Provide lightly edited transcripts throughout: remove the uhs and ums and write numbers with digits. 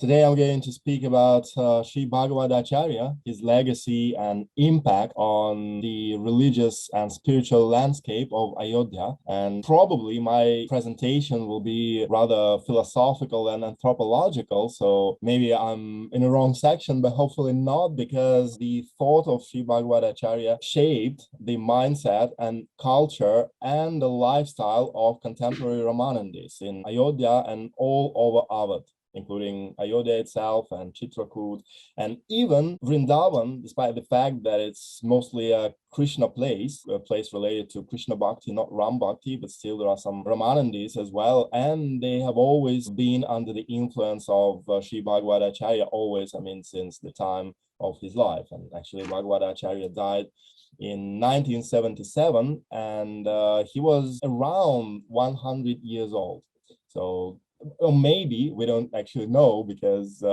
Today I'm going to speak about Śrī Bhagavadācharya, his legacy and impact on the religious and spiritual landscape of Ayodhya. And probably my presentation will be rather philosophical and anthropological, so maybe I'm in the wrong section, but hopefully not, because the thought of Śrī Bhagavadācharya shaped the mindset and culture and the lifestyle of contemporary Rāmānandis in Ayodhya and all over Awadh, including Ayodhya itself and Chitrakoot, and even Vrindavan, despite the fact that it's mostly a Krishna place, a place related to Krishna Bhakti, not Ram Bhakti, but still there are some Rāmānandis as well, and they have always been under the influence of Śrī Bhagavadācharya, always, since the time of his life. And actually, Bhagavadācharya died in 1977, and he was around 100 years old. So, or maybe we don't actually know, because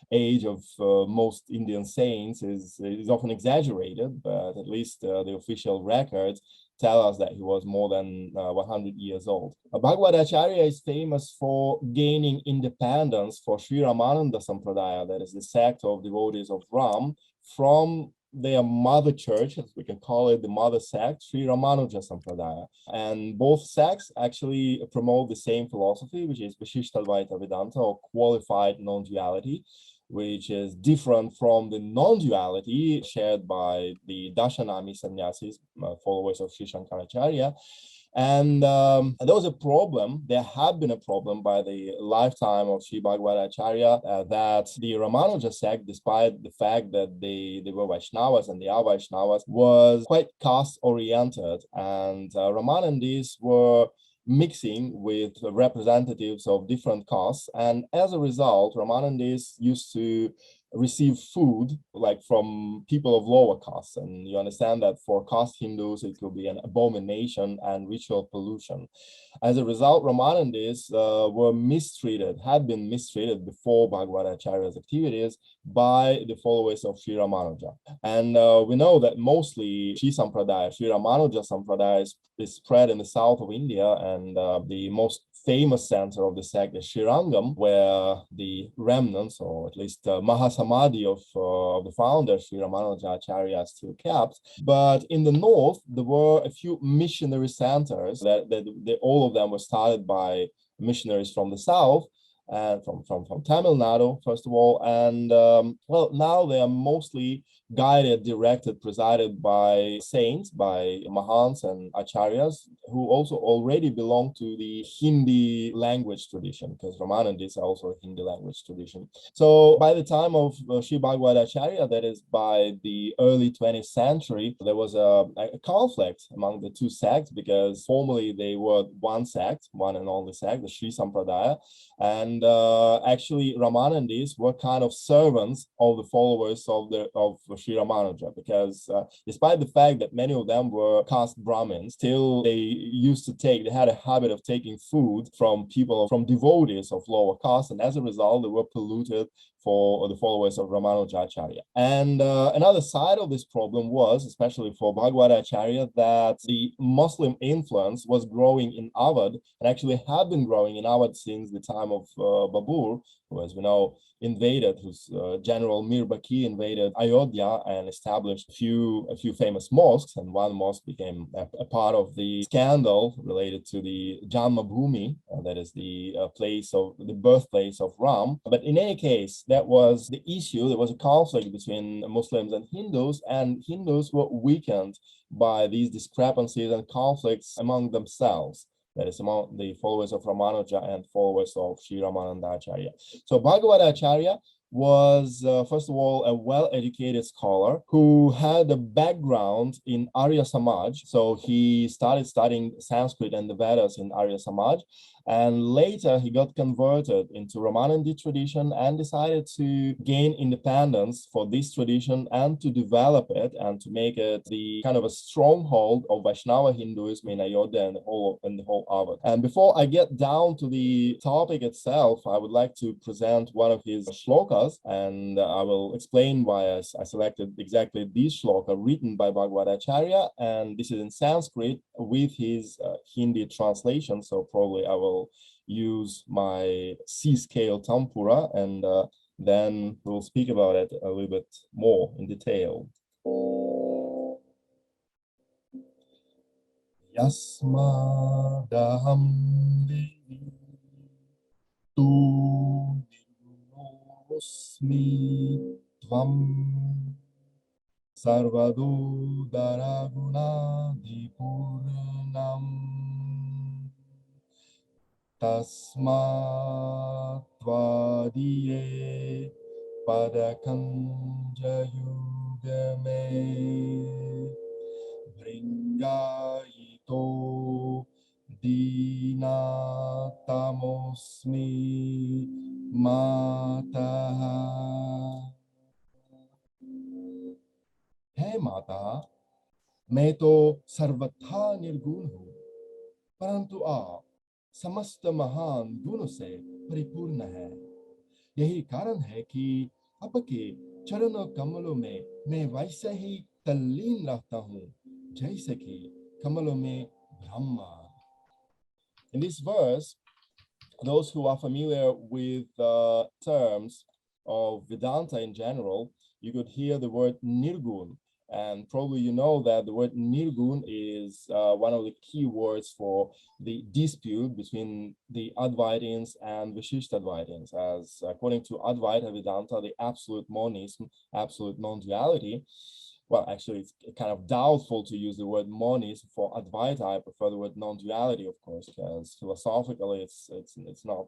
age of most Indian saints is often exaggerated, but at least the official records tell us that he was more than 100 years old. Bhagavadācharya is famous for gaining independence for Sri Rāmānanda Sampradaya, that is the sect of devotees of Ram, from their mother church, as we can call it, the mother sect, Sri Ramanuja Sampradaya. And both sects actually promote the same philosophy, which is Viśiṣṭādvaita Vedānta, or qualified non-duality, which is different from the non-duality shared by the Dashanami sannyasis, followers of Sri Shankaracharya. And there was a problem, there had been a problem by the lifetime of Śrī Bhagavadācharya, that the Ramanuja sect, despite the fact that they were Vaishnavas and they are Vaishnavas, was quite caste-oriented, and Rāmānandis were mixing with representatives of different castes, and as a result, Rāmānandis used to receive food like from people of lower castes, and you understand that for caste Hindus it could be an abomination and ritual pollution. As a result, Rāmānandis were mistreated, had been mistreated before Bhagavadācharya's activities by the followers of Sri Ramanuja. And we know that mostly Sri Sampradaya, Sri Ramanuja Sampradaya is spread in the south of India, and the most famous center of the sect is Srirangam, where the remnants, or at least Mahasamadhi of the founder, Sri Ramanujacharya, is still kept. But in the north, there were a few missionary centers that all of them were started by missionaries from the south, and from Tamil Nadu, first of all. And well, now they are mostly guided, directed, presided by saints, by Mahants and Acharyas, who also already belong to the Hindi language tradition, because Rāmānandi is also a Hindi language tradition. So by the time of Śrī Bhagavadācharya, that is by the early 20th century, there was a conflict among the two sects, because formerly they were one sect, one and only sect, the Sri Sampradaya, and actually Rāmānandis were kind of servants of the followers of Sri Ramanuja, because despite the fact that many of them were caste Brahmins, still they had a habit of taking food from people, from devotees of lower caste, and as a result they were polluted for the followers of Ramanujacharya. And another side of this problem was, especially for Bhagavadācharya, that the Muslim influence was growing in Awadh, and actually had been growing in Awadh since the time of Babur, who, as we know, invaded, whose General Mir Baqi invaded Ayodhya and established a few famous mosques, and one mosque became a part of the scandal related to the Janmabhoomi, that is the birthplace of Ram. But in any case, that was the issue. There was a conflict between Muslims and Hindus were weakened by these discrepancies and conflicts among themselves. That is among the followers of Ramanuja and followers of Śrī Ramanandacharya. So Bhagavadācharya was, first of all, a well-educated scholar who had a background in Arya Samaj. So he started studying Sanskrit and the Vedas in Arya Samaj, and later he got converted into Rāmānandi tradition and decided to gain independence for this tradition and to develop it and to make it the kind of a stronghold of Vaishnava Hinduism in Ayodhya and the whole Awadh. And before I get down to the topic itself, I would like to present one of his shlokas shlokas, and I will explain why I selected exactly these shlokas written by Bhagavadācharya, and this is in Sanskrit with his Hindi translation, so probably I will use my C-scale Tampura, and then we'll speak about it a little bit more in detail. Yasmadaham devi tu nirgunosmi tvam sarvado daraguna dipurnam tasmat tvadiye padakanja yugame Bringayito dinatamosmi mataha. Hey Mata, मैं तो सर्वथा निर्गुण हूँ, परंतु आप समस्त महान गुणों से परिपूर्ण है। यही कारण है कि आपके चरणों कमलों में मैं वैसे ही तल्लीन रहता हूँ जैसे कि कमलों में Brahma. In this verse, those who are familiar with terms of Vedanta in general, you could hear the word nirgun. And probably you know that the word nirgun is one of the key words for the dispute between the Advaitins and Viśiṣṭādvaitins. As according to Advaita Vedānta, the absolute monism, absolute non-duality, well, actually, it's kind of doubtful to use the word monism for Advaita. I prefer the word non-duality, of course, because philosophically, it's not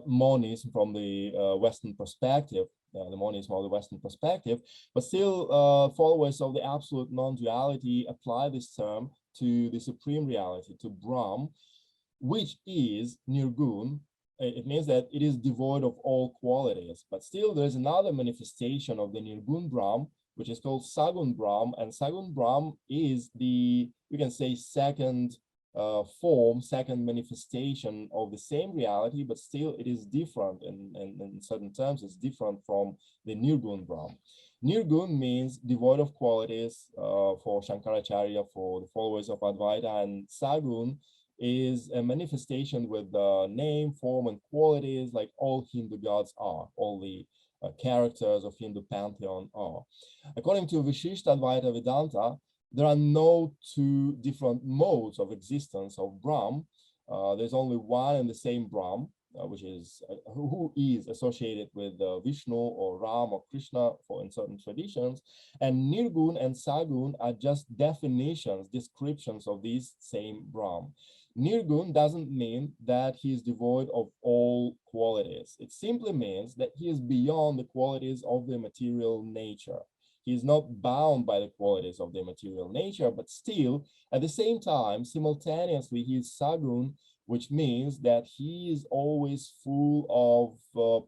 monism from the Western perspective, the monism of the Western perspective, but still followers of the absolute non-duality apply this term to the supreme reality, to Brahm, which is nirgun. It means that it is devoid of all qualities, but still there's another manifestation of the nirgun Brahm, which is called Sagun Brahm, and Sagun Brahm is the, you can say, second form, second manifestation of the same reality, but still it is different in certain terms. It's different from the Nirgun Brahm. Nirgun means devoid of qualities for Shankaracharya, for the followers of Advaita, and Sagun is a manifestation with name, form, and qualities like all Hindu gods are, all the characters of Hindu pantheon are. According to Viśiṣṭādvaita Vedānta, there are no two different modes of existence of Brahm. There's only one and the same Brahm, which is who is associated with Vishnu or Ram or Krishna in certain traditions. And Nirgun and Sagun are just definitions, descriptions of these same Brahm. Nirgun doesn't mean that he is devoid of all qualities. It simply means that he is beyond the qualities of the material nature. He is not bound by the qualities of the material nature, but still, at the same time, simultaneously, he is Sagun, which means that he is always full of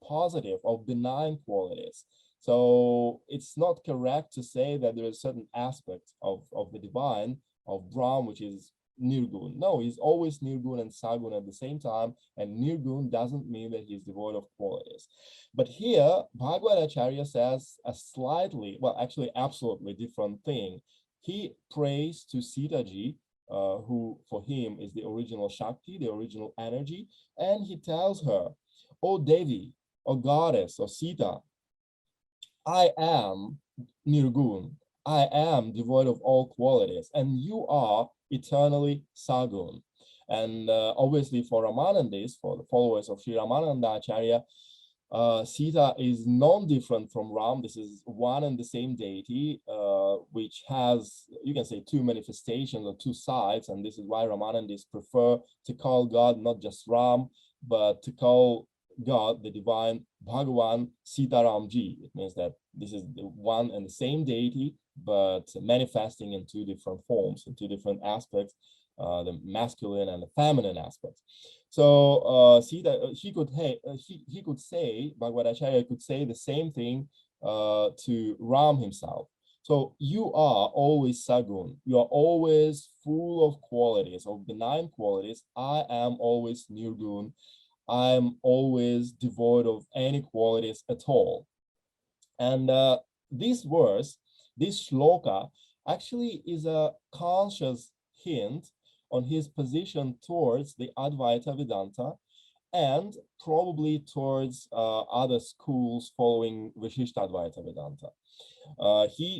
positive, of benign qualities. So it's not correct to say that there is a certain aspect of the divine, of Brahm, which is Nirgun. No, he's always Nirgun and Sagun at the same time, and Nirgun doesn't mean that he's devoid of qualities. But here, Bhagavadācharya says a slightly, well, actually absolutely different thing. He prays to Sita ji, who for him is the original Shakti, the original energy, and he tells her, "O Devi, O goddess, O Sita, I am Nirgun. I am devoid of all qualities, and you are eternally Sagun." And obviously for Rāmānandis, for the followers of Śrī Rāmānandācharya, Sita is non-different from Ram. This is one and the same deity, which has, you can say, two manifestations or two sides, and this is why Rāmānandis prefer to call God not just Ram, but to call God, the divine Bhagavan Sitaramji. It means that this is the one and the same deity, but manifesting in two different forms, in two different aspects, the masculine and the feminine aspects. So Sita, he could say, Bhagavadācharya could say the same thing to Ram himself. So you are always Sagun. You are always full of qualities, of benign qualities. I am always Nirgun. I'm always devoid of any qualities at all. And this verse, this shloka, actually is a conscious hint on his position towards the Advaita Vedanta and probably towards other schools following Viśiṣṭādvaita Vedānta.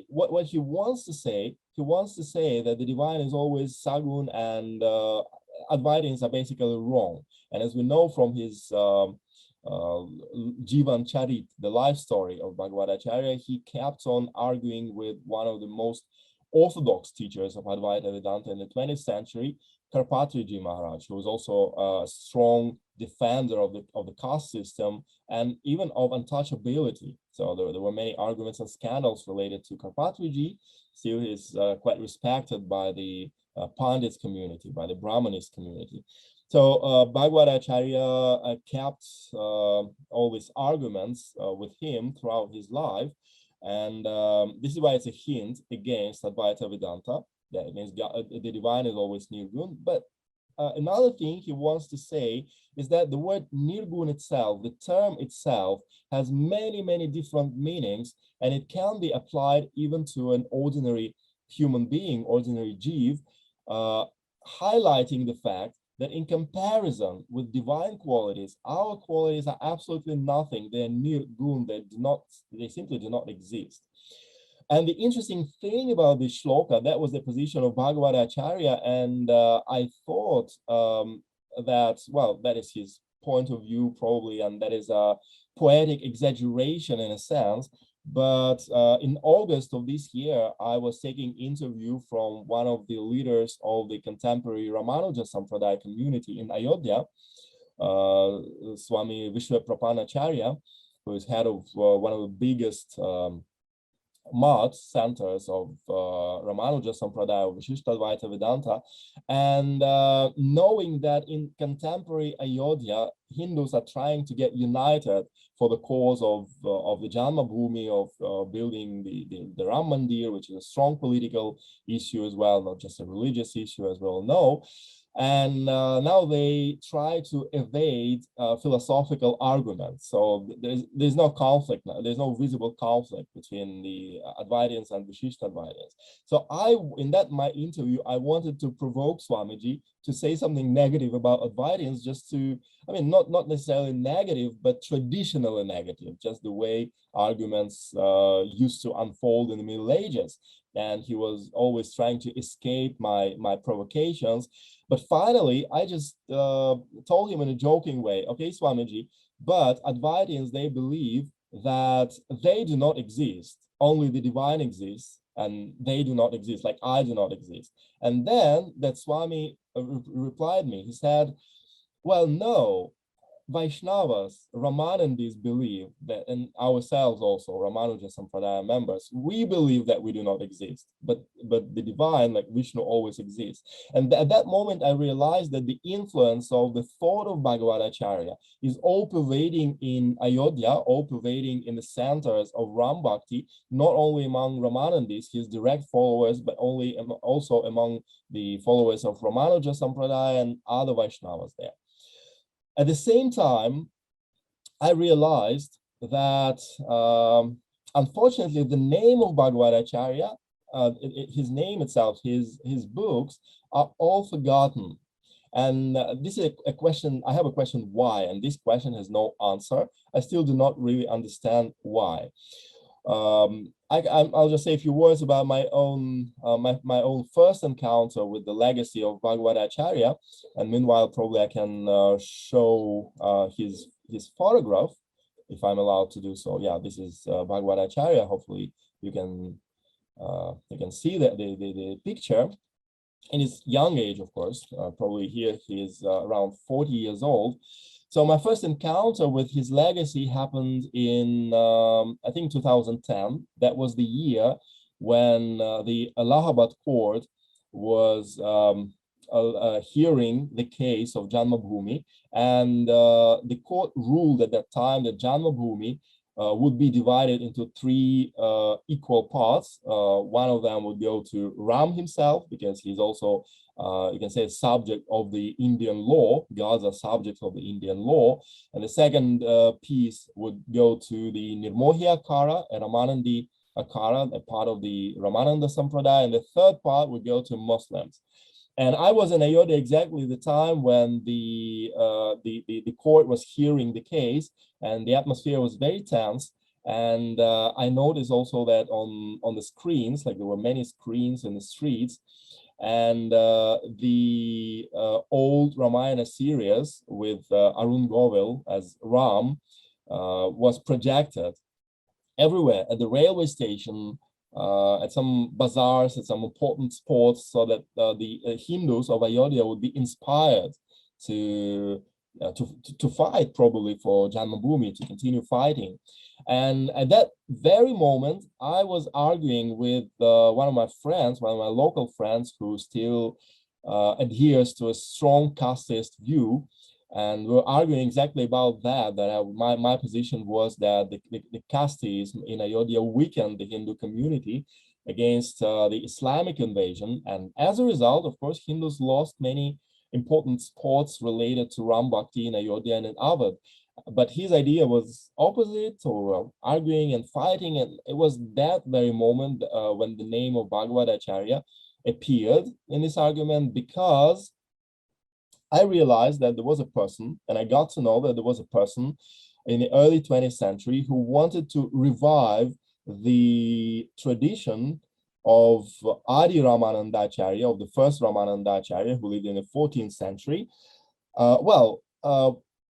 What he wants to say, that the divine is always sagun and Advaitins are basically wrong. And as we know from his Jivan Charit, the life story of Bhagavadācharya, he kept on arguing with one of the most orthodox teachers of Advaita Vedanta in the 20th century, Karpatriji Maharaj, who was also a strong defender of the caste system and even of untouchability. So there were many arguments and scandals related to Karpatriji. Still, he's quite respected by the Pandits community, by the Brahmanist community. So Bhagavadācharya kept all these arguments with him throughout his life. And this is why it's a hint against Advaita Vedanta. That means God, the divine is always Nirgun. But another thing he wants to say is that the word Nirgun itself, the term itself, has many, many different meanings, and it can be applied even to an ordinary human being, ordinary jiv, highlighting the fact that in comparison with divine qualities, our qualities are absolutely nothing. They're Nirgun, they simply do not exist. And the interesting thing about this shloka, that was the position of Bhagavadācharya, and I thought that, well, that is his point of view probably, and that is a poetic exaggeration in a sense. But in August of this year, I was taking interview from one of the leaders of the contemporary Rāmānuja Sampradaya community in Ayodhya, Swami Vishwaprapanacharya, who is head of one of the biggest mud centers of Rāmānuja Sampradaya, Viśiṣṭādvaita Vedānta, and knowing that in contemporary Ayodhya, Hindus are trying to get united for the cause of the Janma Bhumi, of building the Rāmānandi, which is a strong political issue as well, not just a religious issue, as we all know. And now they try to evade philosophical arguments. So there's no conflict now. There's no visible conflict between the Advaitins and Viśiṣṭādvaitins. So in my interview, I wanted to provoke Swamiji to say something negative about Advaitins, just to, I mean, not necessarily negative, but traditionally negative, just the way arguments used to unfold in the Middle Ages. And he was always trying to escape my provocations. But finally, I just told him in a joking way, okay, Swamiji, but Advaitins, they believe that they do not exist, only the divine exists, and they do not exist, like I do not exist. And then that Swami replied me, he said, well, no, Vaishnavas, Rāmānandis believe that, and ourselves also, Rāmānuja Sampradaya members, we believe that we do not exist, but the divine, like Vishnu, always exists. And at that moment, I realized that the influence of the thought of Bhagavadācharya is all pervading in Ayodhya, all pervading in the centers of Ram Bhakti, not only among Rāmānandis, his direct followers, but also among the followers of Rāmānuja Sampradaya and other Vaishnavas there. At the same time, I realized that, unfortunately, the name of Bhagavadācharya, his name itself, his books, are all forgotten. And this is a question, I have a question why, and this question has no answer. I still do not really understand why. I'll just say a few words about my own my own first encounter with the legacy of Bhagavadācharya, and meanwhile probably I can show his photograph, if I'm allowed to do so. Yeah, this is Bhagavadācharya. Hopefully you can see the picture. In his young age, of course, probably here he is around 40 years old. So my first encounter with his legacy happened in, I think, 2010. That was the year when the Allahabad court was hearing the case of Janma Bhumi, and the court ruled at that time that Janma Bhumi would be divided into three equal parts. One of them would go to Ram himself, because he's also, you can say, a subject of the Indian law. Gods are subjects of the Indian law. And the second piece would go to the Nirmohi Akara, a Rāmānandi Akara, a part of the Ramananda Sampradaya. And the third part would go to Muslims. And I was in Ayodhya exactly the time when the court was hearing the case, and the atmosphere was very tense. And I noticed also that on the screens, like there were many screens in the streets, and the old Ramayana series with Arun Govil as Ram was projected everywhere, at the railway station, at some bazaars, at some important spots, so that the Hindus of Ayodhya would be inspired to fight, probably for Janmabhoomi, to continue fighting. And at that very moment, I was arguing with one of my friends, one of my local friends, who still adheres to a strong casteist view. And we were arguing exactly about that, my position was that the casteism in Ayodhya weakened the Hindu community against the Islamic invasion. And as a result, of course, Hindus lost many important spots related to Ram Bhakti in Ayodhya and in Awadh. But his idea was opposite, or arguing and fighting. And it was that very moment when the name of Bhagavadācharya appeared in this argument, because I realized that there was a person, and I got to know that there was a person in the early 20th century who wanted to revive the tradition of Adi Rāmānandācharya, of the first Rāmānandācharya, who lived in the 14th century.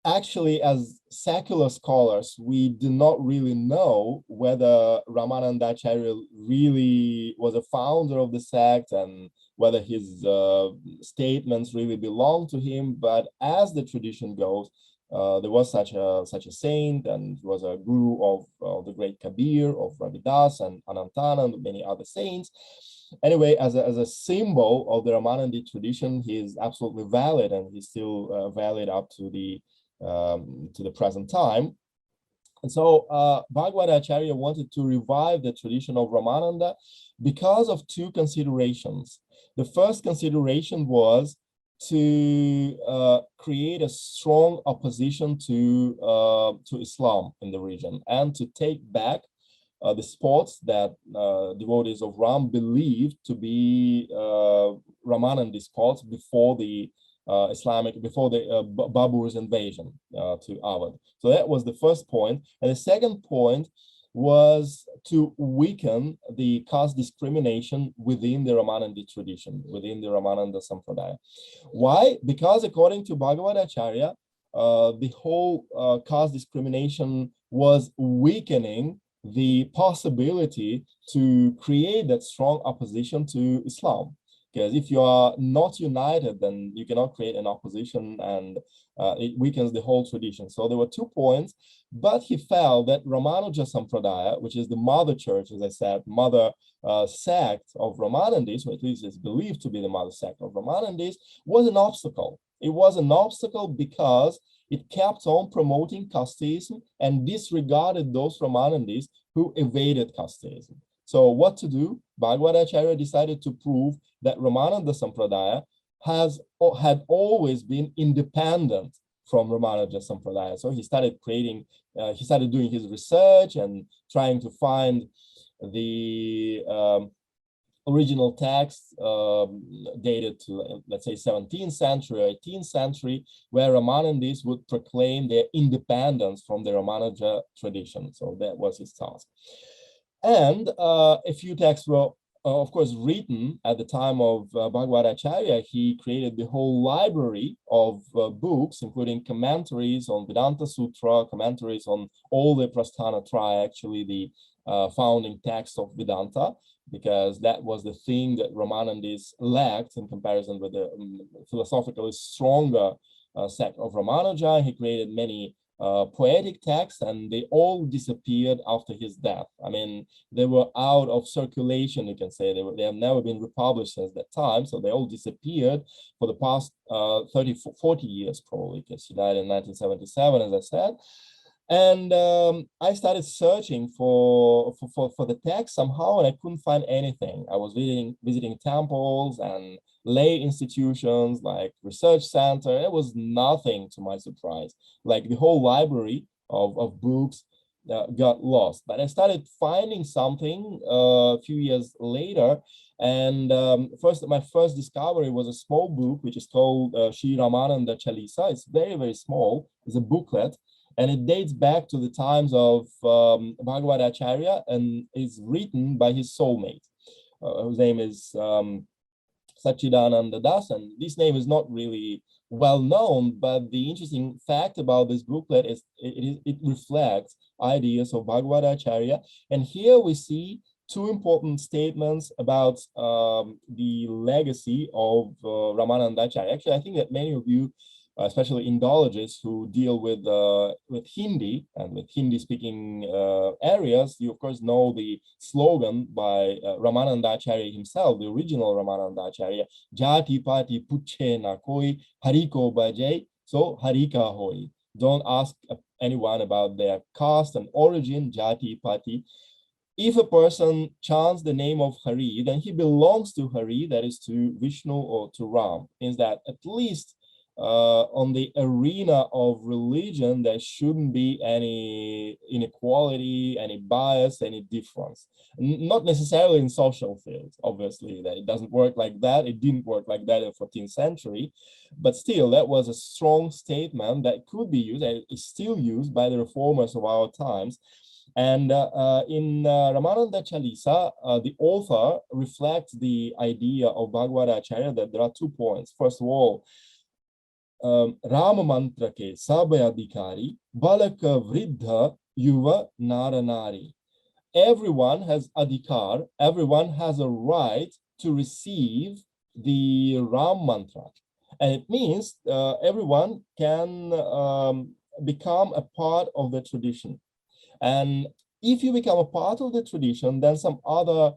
Actually, as secular scholars, we do not really know whether Rāmānandācharya really was a founder of the sect and whether his statements really belong to him. But as the tradition goes, there was such a saint, and he was a guru of the great Kabir, of Ravidas and Anantana and many other saints. Anyway, as a symbol of the Rāmānandi tradition, he is absolutely valid, and he's still valid up to the present time. And so Bhagavadācharya wanted to revive the tradition of Ramananda because of two considerations. The first consideration was to create a strong opposition to Islam in the region, and to take back the spots that devotees of Ram believed to be Ramanandi spots before the Babur's invasion to Awadh. So that was the first point. And the second point was to weaken the caste discrimination within the Rāmānandi tradition, within the Ramananda Sampradaya. Why? Because according to Bhagavadācharya, the whole caste discrimination was weakening the possibility to create that strong opposition to Islam. Because if you are not united, then you cannot create an opposition, and it weakens the whole tradition. So there were 2 points, but he felt that Ramanuja Sampradaya, which is the mother church, as I said, mother sect of Rāmānandis, or at least is believed to be the mother sect of Rāmānandis, was an obstacle. It was an obstacle because it kept on promoting casteism and disregarded those Rāmānandis who evaded casteism. So what to do? Bhagavadācharya decided to prove that Ramananda Sampradaya had always been independent from Ramanuja Sampradaya. So he started doing his research and trying to find the original text dated to, let's say, 17th century or 18th century, where Ramanandis would proclaim their independence from the Ramanuja tradition. So that was his task. And a few texts were, of course, written at the time of Bhagavadācharya. He created the whole library of books, including commentaries on Vedanta Sutra, commentaries on all the Prasthana Traya, actually the founding text of Vedanta, because that was the thing that Ramanandis lacked in comparison with the philosophically stronger sect of Ramanuja. He created many poetic texts, and they all disappeared after his death. I mean, they were out of circulation, you can say. They have never been republished since that time, so they all disappeared for the past 30, 40 years, probably, because he died in 1977, as I said. And I started searching for the text somehow, and I couldn't find anything. I was visiting temples and lay institutions like research center. It was nothing, to my surprise. Like the whole library of books got lost. But I started finding something a few years later. And my first discovery was a small book, which is called Śrī Rāmānanda Chalisa. It's very, very small. It's a booklet. And it dates back to the times of Bhagavadācharya and is written by his soulmate, whose name is Sachidananda Das. And this name is not really well known, but the interesting fact about this booklet is it reflects ideas of Bhagavadācharya. And here we see two important statements about the legacy of Rāmānandācharya. Actually, I think that many of you, especially Indologists who deal with Hindi and with Hindi-speaking areas, you of course know the slogan by Rāmānandācharya himself, the original Rāmānandācharya, Jati Pati Puchhe Na Koi, Hariko Bhajai, so Harika Hoi. Don't ask anyone about their caste and origin, Jati Pati. If a person chants the name of Hari, then he belongs to Hari, that is to Vishnu or to Ram. Means that at least on the arena of religion, there shouldn't be any inequality, any bias, any difference. Not necessarily in social fields, obviously, that it doesn't work like that. It didn't work like that in the 14th century, but still, that was a strong statement that could be used, and is still used by the reformers of our times. And in Rāmānanda Chalisa, the author reflects the idea of Bhagavadācharya that there are 2 points. First of all, Rama mantra ke sabhayadhikari, balaka vridha yuva nara nari. Everyone has adhikar, everyone has a right to receive the Ram mantra. And it means everyone can become a part of the tradition. And if you become a part of the tradition, then some other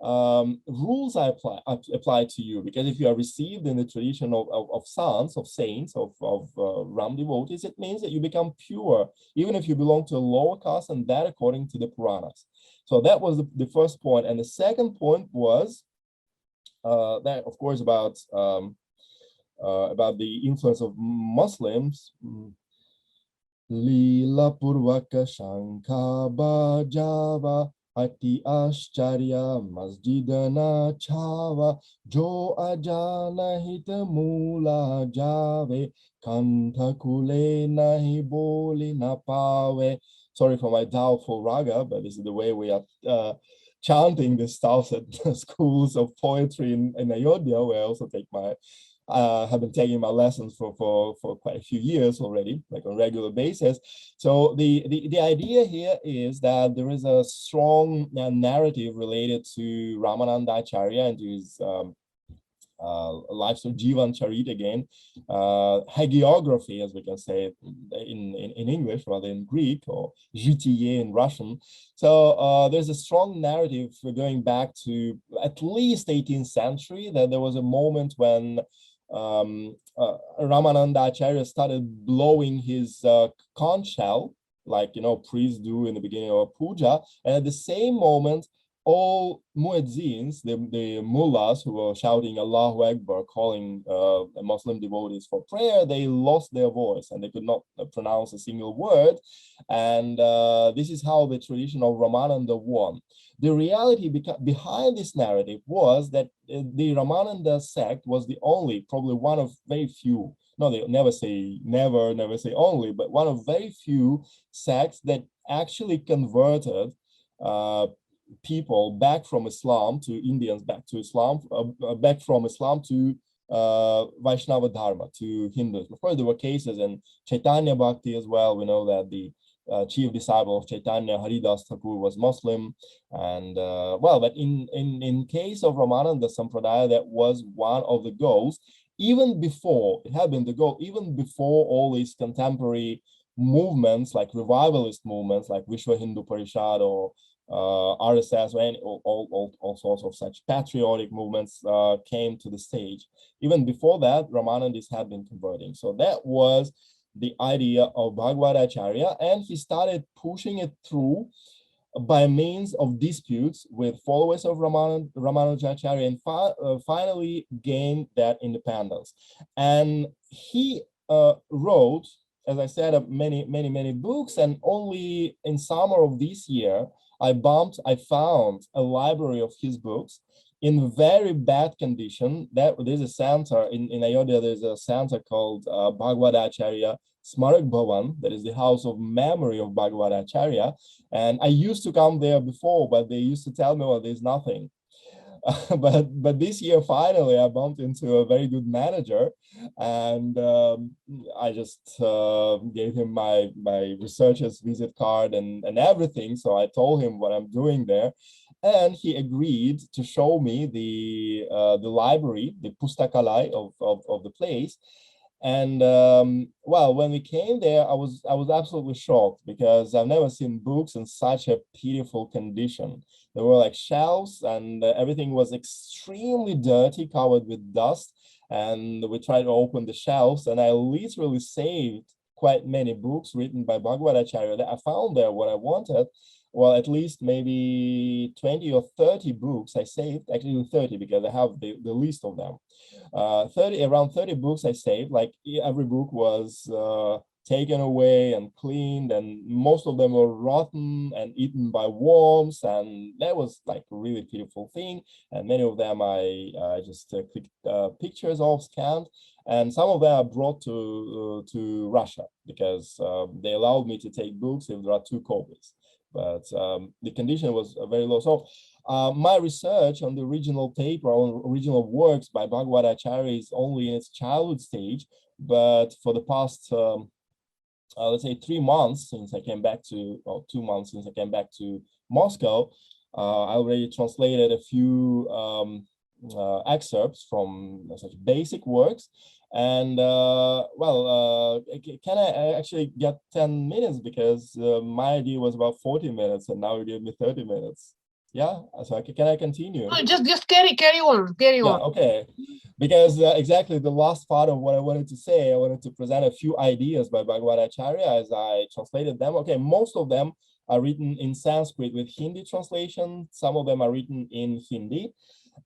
rules apply to you, because if you are received in the tradition of sons, of saints, of Ram devotees, it means that you become pure, even if you belong to a lower caste, and that according to the Puranas. So that was the first point. And the second point was that, of course, about the influence of Muslims. Lila Purvaka Shankha Bajava Ati Ashcharya Masjidana Chava Jo Ajana Hita Mula Jave Kantha Kule Nahi Boli Napave. Sorry for my doubtful raga, but this is the way we are chanting the stuff at schools of poetry in Ayodhya, where I also take my have been taking my lessons for quite a few years already, like on a regular basis. So the idea here is that there is a strong narrative related to Rāmānandācharya and to his life, so Jivan Charit again, hagiography, as we can say in English rather than Greek, or житие in Russian. So there's a strong narrative going back to at least 18th century, that there was a moment when Rāmānandācharya started blowing his conch shell, like, you know, priests do in the beginning of a puja. And at the same moment, all muezzins, the mullahs who were shouting Allahu Akbar, calling Muslim devotees for prayer, they lost their voice and they could not pronounce a single word. And this is how the tradition of Ramananda won. The reality behind this narrative was that the Ramananda sect was the only, probably one of very few, no, they never say never, never say only, but one of very few sects that actually converted people back from Islam, to Indians back to Islam, back from Islam to Vaishnava Dharma, to Hindus. Of course, there were cases in Chaitanya Bhakti as well. We know that the chief disciple of Chaitanya, Haridas Thakur, was Muslim. And well, but in case of Ramananda Sampradaya, that was one of the goals, even before, it had been the goal, even before all these contemporary movements, like revivalist movements, like Vishwa Hindu Parishad or RSS, or all sorts of such patriotic movements came to the stage. Even before that, Ramanandis had been converting. So that was the idea of Bhagavadācharya, and he started pushing it through by means of disputes with followers of Rāmānujacharya, and finally gained that independence. And he wrote, as I said, many books, and only in summer of this year, I found a library of his books in very bad condition. That there's a center in Ayodhya, there's a center called Bhagavadācharya Smarak Bhavan, that is the house of memory of Bhagavadācharya. And I used to come there before, but they used to tell me, well, there's nothing. But this year, finally, I bumped into a very good manager, and I just gave him my researcher's visit card and everything. So I told him what I'm doing there, and he agreed to show me the library, the pustakalai of the place. And well, when we came there, I was absolutely shocked, because I've never seen books in such a pitiful condition. There were like shelves, and everything was extremely dirty, covered with dust. And we tried to open the shelves, and I literally saved quite many books written by Bhagavadācharya that I found there what I wanted. Well, at least maybe 20 or 30 books I saved, actually 30, because I have the list of them. Around 30 books I saved. Like every book was taken away and cleaned, and most of them were rotten and eaten by worms, and that was like a really pitiful thing. And many of them I just clicked pictures of, scanned, and some of them I brought to Russia, because they allowed me to take books if there are 2 copies. But the condition was very low. So my research on the original paper, on original works by Bhagavadācharya, is only in its childhood stage. But for the past, let's say 3 months since I came back to, or 2 months since I came back to Moscow, I already translated a few excerpts from such basic works. And well, can I actually get 10 minutes, because my idea was about 40 minutes, and now you gave me 30 minutes. Yeah, so can I continue? No, just carry on. Yeah, okay. Because exactly the last part of what I wanted to say, I wanted to present a few ideas by Bhagavadācharya as I translated them. Okay, most of them are written in Sanskrit with Hindi translation. Some of them are written in Hindi.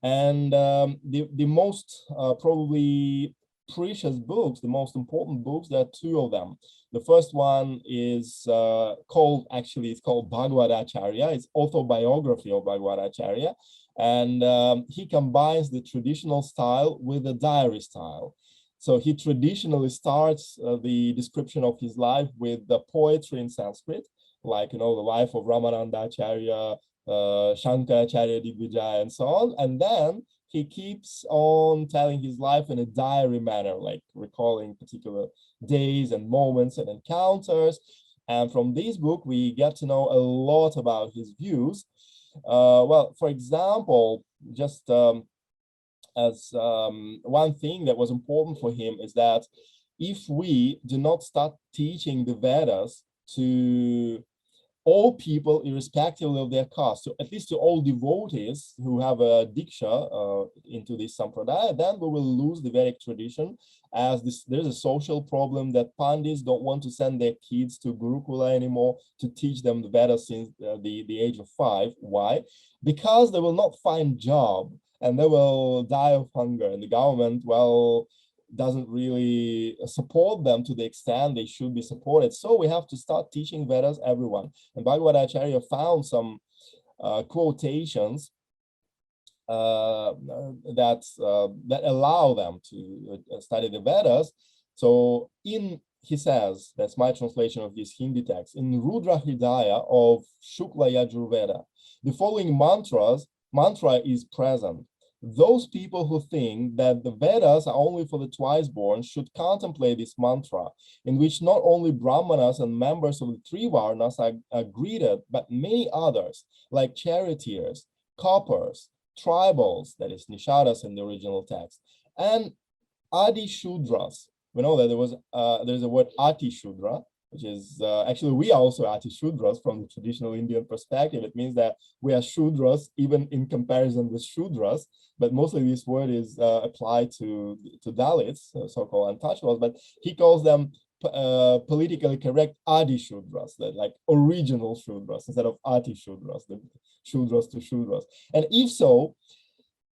And the most probably precious books, the most important books, there are 2 of them. The first one is called Bhagavadācharya. It's autobiography of Bhagavadācharya. And he combines the traditional style with the diary style. So he traditionally starts the description of his life with the poetry in Sanskrit, like, you know, the life of Rāmānanda, Shankaracharya, Digvijaya, and so on. And then he keeps on telling his life in a diary manner, like recalling particular days and moments and encounters. And from this book, we get to know a lot about his views. Well, for example, just as one thing that was important for him is that if we do not start teaching the Vedas to all people, irrespective of their caste, so at least to all devotees who have a diksha into this sampradaya, then we will lose the Vedic tradition, as there's a social problem that pandits don't want to send their kids to Gurukula anymore to teach them the Vedas since the age of 5. Why? Because they will not find job, and they will die of hunger, and the government, well, doesn't really support them to the extent they should be supported. So we have to start teaching Vedas everyone. And Bhagavadācharya found some quotations that allow them to study the Vedas. So he says, that's my translation of this Hindi text, in Rudra Hridaya of Shukla Yajurveda, the following mantra is present. Those people who think that the Vedas are only for the twice born should contemplate this mantra, in which not only Brahmanas and members of the 3 Varnas are greeted, but many others, like charioteers, coppers, tribals, that is Nishadas in the original text, and Adi Shudras. We know that there's a word Ati Shudra, which is actually, we are also Ati Shudras from the traditional Indian perspective. It means that we are Shudras even in comparison with Shudras, but mostly this word is applied to Dalits, so-called untouchables, but he calls them politically correct Adi Shudras, like original Shudras, instead of Ati Shudras, the Shudras to Shudras? And if so,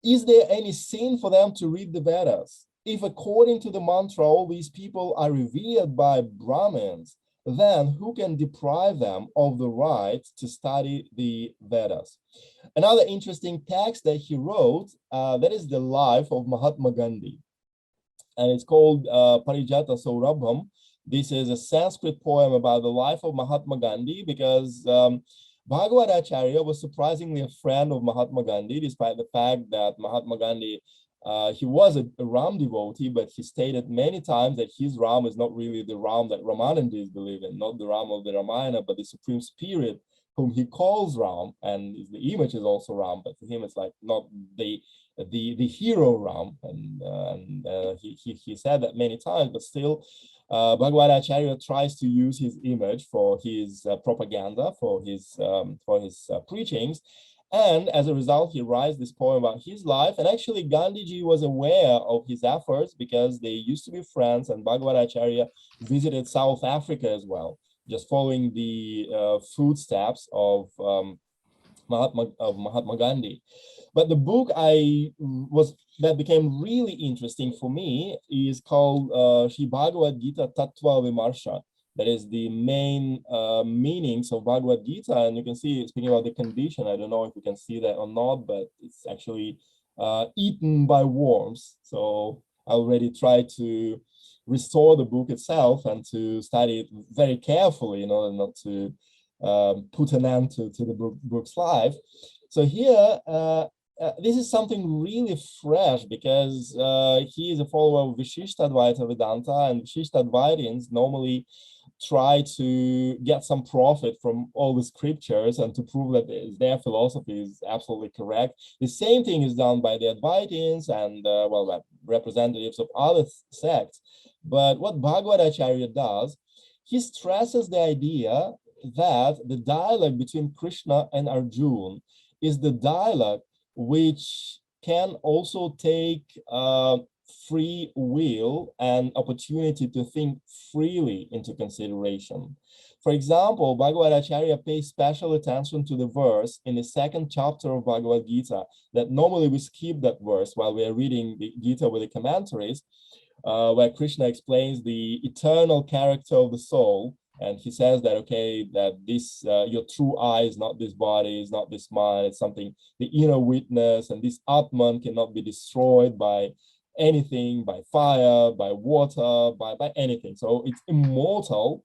is there any sin for them to read the Vedas? If according to the mantra, all these people are revered by Brahmins, then who can deprive them of the right to study the Vedas? Another interesting text that he wrote, that is the life of Mahatma Gandhi. And it's called Parijata Saurabham. This is a Sanskrit poem about the life of Mahatma Gandhi, because Bhagavadācharya was surprisingly a friend of Mahatma Gandhi, despite the fact that Mahatma Gandhi, he was a Ram devotee, but he stated many times that his Ram is not really the Ram that Rāmānandi is believing, not the Ram of the Ramayana, but the Supreme Spirit, whom he calls Ram, and the image is also Ram, but to him it's like not the hero Ram, and he said that many times, but still Bhagavadācharya tries to use his image for his propaganda, for his preachings, and as a result he writes this poem about his life. And actually Gandhiji was aware of his efforts because they used to be friends, and Bhagavadācharya visited South Africa as well, just following the footsteps of Mahatma Gandhi. But the book that became really interesting for me is called Śrī Bhagavadācharya Tattva Vimarsha. That is the main meanings of Bhagavad Gita. And you can see, speaking about the condition, I don't know if you can see that or not, but it's actually eaten by worms. So I already tried to restore the book itself and to study it very carefully in order not to put an end to the book's life. So here, this is something really fresh, because he is a follower of Viśiṣṭādvaita Vedānta, and Viśiṣṭādvaitins normally try to get some profit from all the scriptures and to prove that their philosophy is absolutely correct. The same thing is done by the Advaitins and representatives of other sects. But what Bhagavadācharya does, he stresses the idea that the dialogue between Krishna and Arjuna is the dialogue which can also take free will and opportunity to think freely into consideration. For example, Bhagavadācharya pays special attention to the verse in the second chapter of Bhagavad Gita that normally we skip that verse while we are reading the Gita with the commentaries, where Krishna explains the eternal character of the soul. And he says that, okay, that this, your true I is not this body, is not this mind, it's something, the inner witness, and this Atman cannot be destroyed by anything, by fire, by water, by anything. So it's immortal.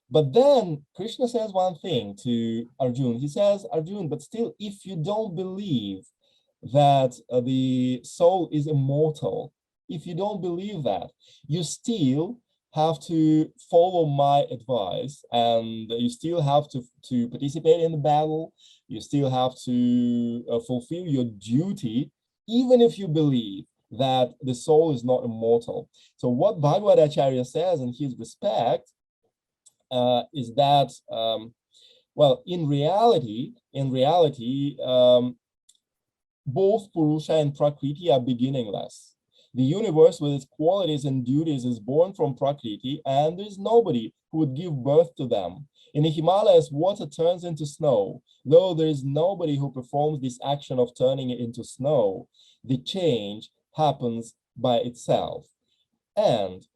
But then Krishna says one thing to Arjuna. He says, Arjuna, but still, if you don't believe that the soul is immortal, if you don't believe that, you still have to follow my advice, and you still have to participate in the battle. You still have to fulfill your duty, even if you believe that the soul is not immortal. So what Bhagavadācharya says in his respect is that, well, in reality, both Purusha and Prakriti are beginningless. The universe with its qualities and duties is born from Prakriti, and there is nobody who would give birth to them. In the Himalayas, water turns into snow. Though there is nobody who performs this action of turning it into snow, the change happens by itself. And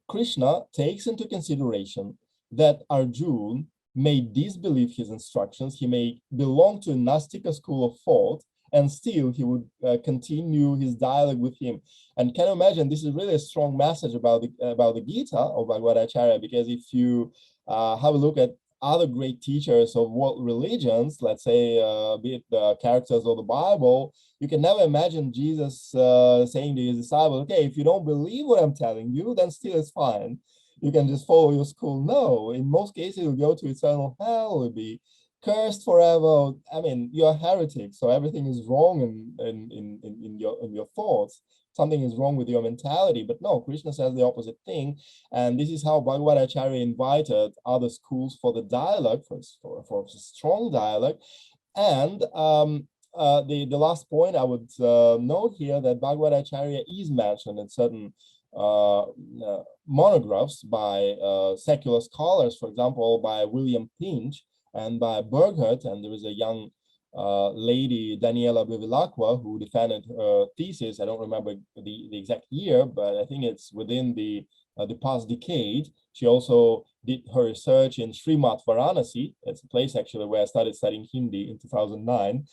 Krishna takes into consideration that Arjuna may disbelieve his instructions, he may belong to a Nastika school of thought, and still he would continue his dialogue with him. And can you imagine, this is really a strong message about the Gita of Bhagavadācharya, because if you have a look at other great teachers of world religions, let's say, be it the characters of the Bible, you can never imagine Jesus saying to his disciples, okay, if you don't believe what I'm telling you, then still it's fine. You can just follow your school. No, in most cases, you'll go to eternal hell, you'll be cursed forever. I mean, you're a heretic, so everything is wrong in your thoughts. Something is wrong with your mentality. But no, Krishna says the opposite thing, and this is how Bhagavadācharya invited other schools for the dialogue, for strong dialogue. And the last point I would note here, that Bhagavadācharya is mentioned in certain monographs by secular scholars, for example, by William Pinch and by Burgert, and there was a young lady, Daniela Bevilacqua, who defended her thesis. I don't remember the exact year, but I think it's within the past decade. She also did her research in Srimad Varanasi. It's a place actually where I started studying Hindi in 2009.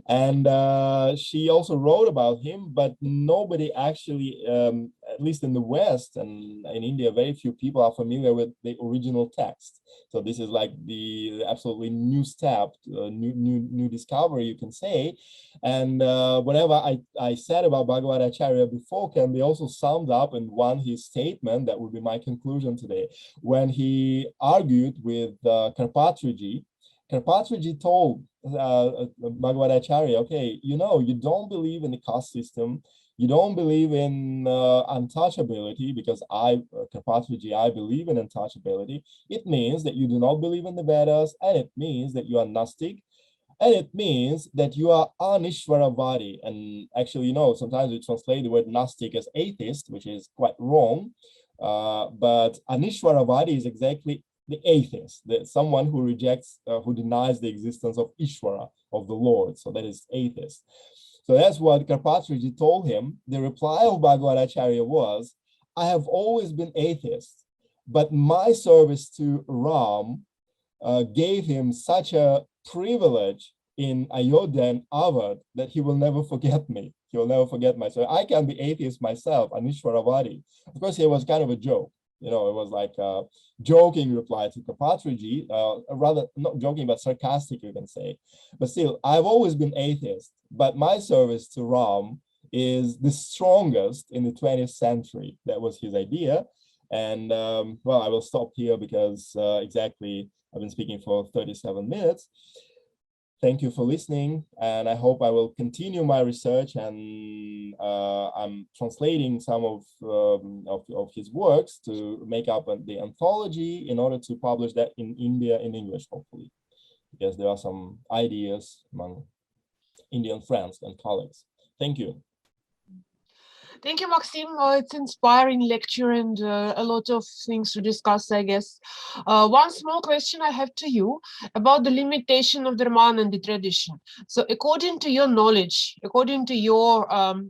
And she also wrote about him, but nobody actually, at least in the West and in India, very few people are familiar with the original text. So this is like the absolutely new step, new discovery, you can say. And whatever I said about Bhagavadācharya before can be also summed up in his statement. That would be my conclusion today. When he argued with Karpatriji, Karpatriji told Bhagavadācharya, okay, you don't believe in the caste system, you don't believe in untouchability, because Karpatriji, I believe in untouchability. It means that you do not believe in the Vedas, and it means that you are Nastic, and it means that you are Anishvaravadi. And actually, sometimes we translate the word Nastic as atheist, which is quite wrong. But Anishvaravadi is exactly the atheist, someone who rejects, who denies the existence of Ishvara, of the Lord. So that is atheist. So that's what Karpatriji told him. The reply of Bhagavadācharya was, I have always been atheist, but my service to Ram gave him such a privilege in Ayodhya and Awadh that he will never forget me. He will never forget my service. I can be atheist myself, Anishvaravadi. Of course, it was kind of a joke. It was like a joking reply to Karpatriji, rather not joking, but sarcastic, you can say. But still, I've always been atheist, but my service to Ram is the strongest in the 20th century. That was his idea. And well, I will stop here because exactly I've been speaking for 37 minutes. Thank you for listening, and I hope I will continue my research, and I'm translating some of his works to make up the anthology in order to publish that in India in English, hopefully, because there are some ideas among Indian friends and colleagues. Thank you. Thank you, Maxim. It's inspiring lecture and a lot of things to discuss, I guess. One small question I have to you about the limitation of the Rāmānandi tradition. So according to your knowledge, according to your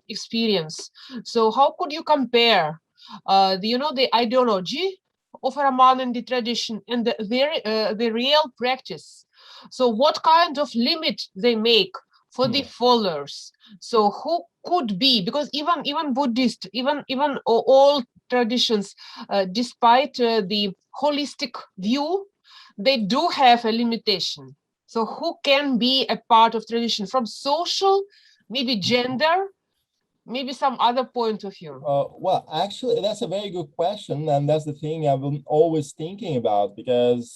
experience, so how could you compare the ideology of a Rāmānandi tradition and the real practice? So what kind of limit they make for the followers? So who could be, because even Buddhist, even all traditions, despite the holistic view, they do have a limitation. So who can be a part of tradition from social, maybe gender, maybe some other point of view? Well, actually, that's a very good question, and that's the thing I've been always thinking about, because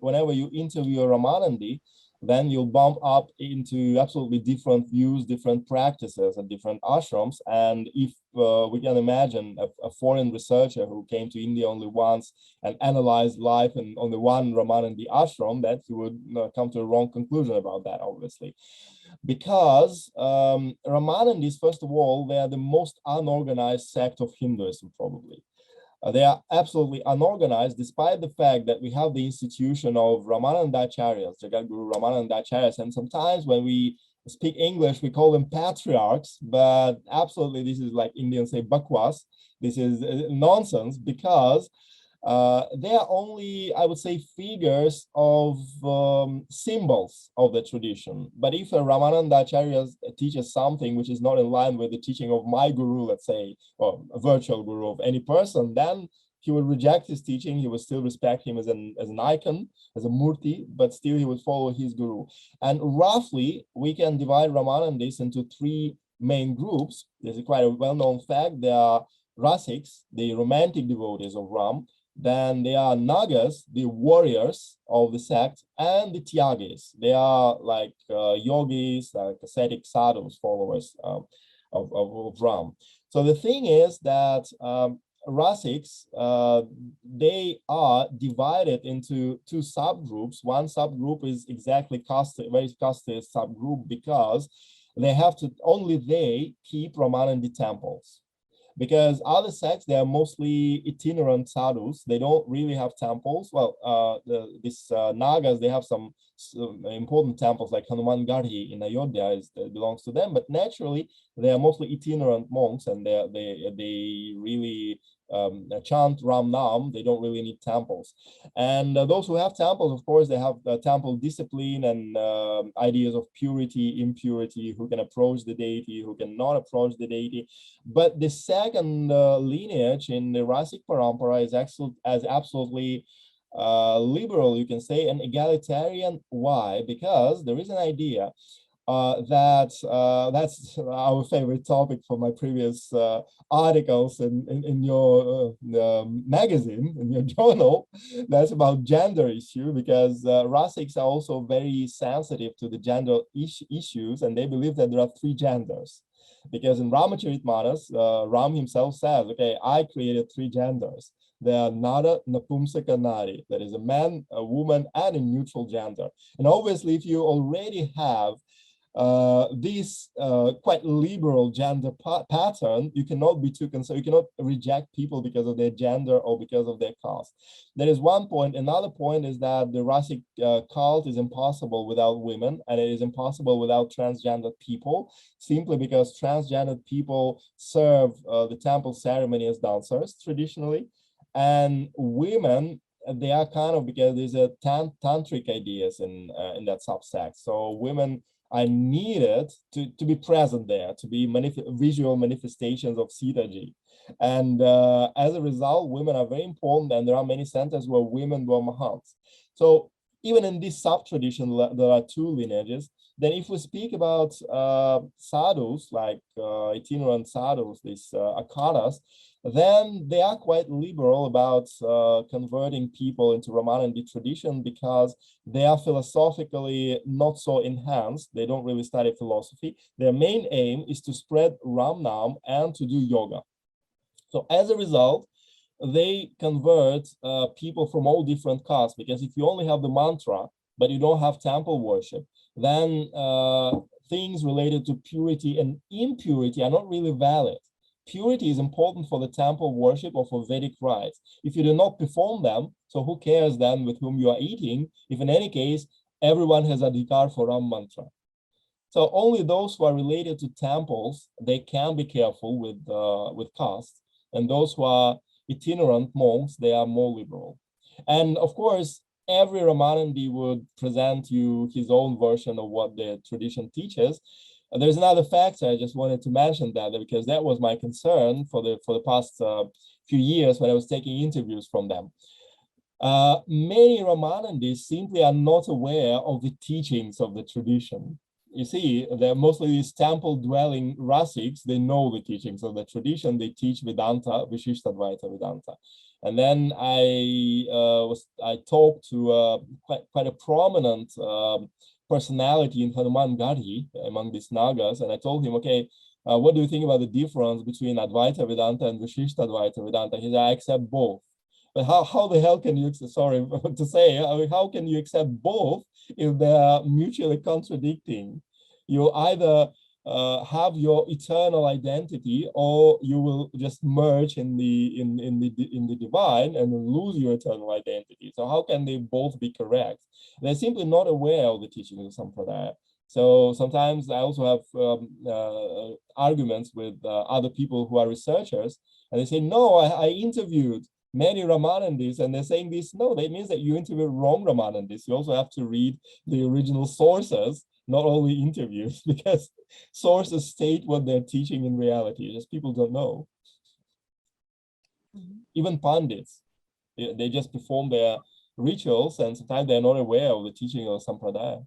whenever you interview a Rāmānandi, then you'll bump up into absolutely different views, different practices at different ashrams. And if we can imagine a foreign researcher who came to India only once and analyzed life in only one Rāmānandi ashram, that he would come to a wrong conclusion about that, obviously. Because Rāmānandis, first of all, they are the most unorganized sect of Hinduism, probably. They are absolutely unorganized, despite the fact that we have the institution of Rāmānandacharyas, Jagadguru Rāmānandacharyas, and sometimes when we speak English, we call them patriarchs, but absolutely this is like Indians say bakwas. This is nonsense, because they are only, I would say, figures of symbols of the tradition. But if a Rāmānandacharya teaches something which is not in line with the teaching of my guru, let's say, or a virtual guru of any person, then he will reject his teaching. He will still respect him as an icon, as a murti, but still he will follow his guru. And roughly, we can divide Rāmānandis into three main groups. There's quite a well-known fact. There are Rasiks, the romantic devotees of Ram. Then there are Nagas, the warriors of the sect, and the Tyagis. They are like yogis, like ascetic sadhus, followers of Ram. So the thing is that Rasiks, they are divided into two subgroups. One subgroup is exactly very caste subgroup, because they have to, only they keep Rāmānandi temples. because other sects, they are mostly itinerant sadhus. They don't really have temples. Well, these Nagas, they have some important temples like Hanuman Garhi in Ayodhya belongs to them, but naturally they are mostly itinerant monks, and they really chant Ram Nam. They don't really need temples. And those who have temples, of course, they have temple discipline and ideas of purity, impurity, who can approach the deity, who cannot approach the deity. But the second lineage in the Rasic Parampara is absolutely liberal, you can say, and egalitarian. Why? Because there is an idea that's our favorite topic for my previous articles in your magazine, in your journal. That's about gender issue, because Rasics are also very sensitive to the gender issues, and they believe that there are 3 genders. Because in Ramacharitmanas, Ram himself says, okay, I created 3 genders. They are Nara, Napumsaka, Nari. That is a man, a woman, and a neutral gender. And obviously, if you already have this quite liberal gender pattern, you cannot be too concerned. You cannot reject people because of their gender or because of their caste. That is one point. Another point is that the Rasic cult is impossible without women, and it is impossible without transgendered people, simply because transgendered people serve the temple ceremony as dancers traditionally, and women, they are kind of, because there's a tantric ideas in that subsect. So women are needed to be present there, to be visual manifestations of Sitaji. And as a result, women are very important, and there are many centers where women were Mahants. So even in this sub-tradition, there are 2 lineages. Then if we speak about sadhus, like itinerant sadhus, these akaras, then they are quite liberal about converting people into Rāmānandi tradition, because they are philosophically not so enhanced. They don't really study philosophy. Their main aim is to spread Ram Nam and to do yoga. So as a result, they convert people from all different castes, because if you only have the mantra, but you don't have temple worship, then things related to purity and impurity are not really valid. Purity is important for the temple worship or for Vedic rites. If you do not perform them, so who cares then with whom you are eating, if in any case, everyone has adhikar for Ram mantra. So only those who are related to temples, they can be careful with caste, and those who are itinerant monks, they are more liberal. And of course, every Rāmānandi would present you his own version of what the tradition teaches. There's another factor I just wanted to mention, that because that was my concern for the past few years when I was taking interviews from them. Many Rāmānandis simply are not aware of the teachings of the tradition. You see, they're mostly these temple-dwelling Rasics. They know the teachings of the tradition. They teach Vedanta, Viśiṣṭādvaita Vedānta. And then I talked to quite a prominent personality in Hanuman Garhi among these Nagas, and I told him, okay, what do you think about the difference between Advaita Vedanta and Viśiṣṭādvaita Vedānta? He said, I accept both. But how the hell can you, sorry to say, how can you accept both if they are mutually contradicting? You either have your eternal identity, or you will just merge in the divine and lose your eternal identity. So how can they both be correct? They're simply not aware of the teachings of Sampradaya. So sometimes I also have arguments with other people who are researchers, and they say, no, I interviewed many Rāmānandis, and they're saying this. No, that means that you interviewed wrong Rāmānandis. You also have to read the original sources, not only interviews, because sources state what they're teaching in reality. Just people don't know. Even Pandits, they just perform their rituals, and sometimes they're not aware of the teaching of Sampradaya.